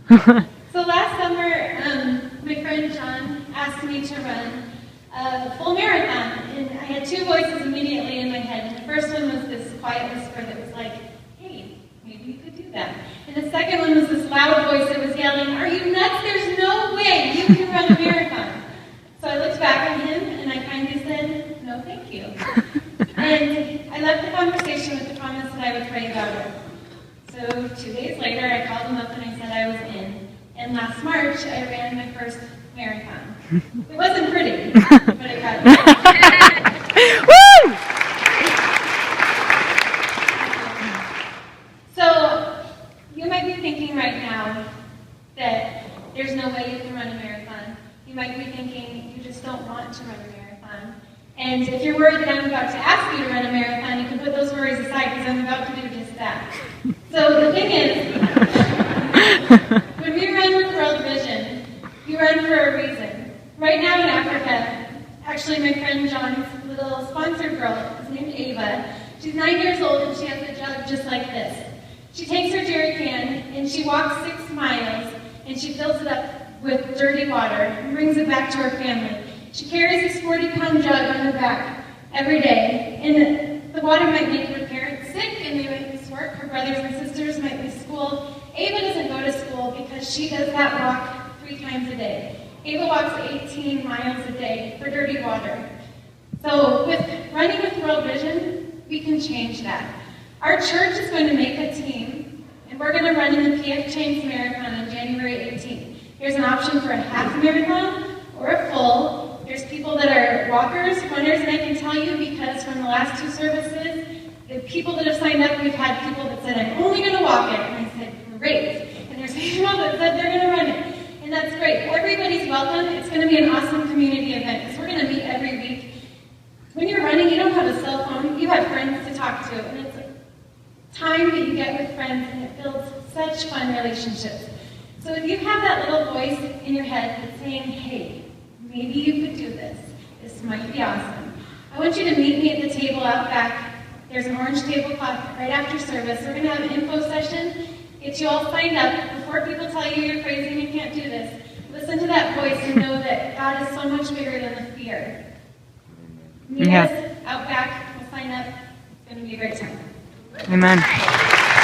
So last summer, my friend John asked me to run a full marathon, and I had two voices immediately in my head. And the first one was this quiet whisper that was like, hey, maybe you could do that. And the second one was this loud voice that was yelling, are you nuts? There's no way you can run a marathon. So I looked back at him, and I kindly said, no, thank you. And I left the conversation with the promise that I would pray about it. So 2 days later, I called him up and I said I was in. And last March, I ran my first marathon. It wasn't pretty, but I got it. Woo! So you might be thinking right now that there's no way you can run a marathon. You might be thinking you just don't want to run a marathon. And if you're worried that I'm about to ask you to run a marathon, you can put those worries aside because I'm about to do just that. So the thing is, when we run with World Vision, you run for a reason. Right now in Africa, actually my friend John's little sponsored girl is named Ava. She's 9 years old and she has a jug just like this. She takes her jerry can and she walks 6 miles and she fills it up with dirty water and brings it back to her family. She carries this 40-pound jug on her back every day, and the water might make her parents sick and they might miss work. Her brothers and sisters might miss school. Ava doesn't go to school because she does that walk 3 times a day. Ava walks 18 miles a day for dirty water. So with running with World Vision, we can change that. Our church is going to make a team, and we're going to run in the PF Chains Marathon on January 18th. Here's an option for a half marathon or a full. There's people that are walkers, runners, and I can tell you because from the last 2 services, the people that have signed up, we've had people that said, I'm only going to walk it. And I said, great. And there's people that said they're going to run it. And that's great. Everybody's welcome. It's going to be an awesome community event because we're going to meet every week. When you're running, you don't have a cell phone. You have friends to talk to. And it's time that you get with friends, and it builds such fun relationships. So if you have that little voice in your head that's saying, hey, maybe you could do this. This might be awesome. I want you to meet me at the table out back. There's an orange tablecloth right after service. We're going to have an info session. Get you all signed up before people tell you you're crazy and you can't do this. Listen to that voice and know that God is so much bigger than the fear. Meet us out back. We'll sign up. It's going to be a great time. Amen.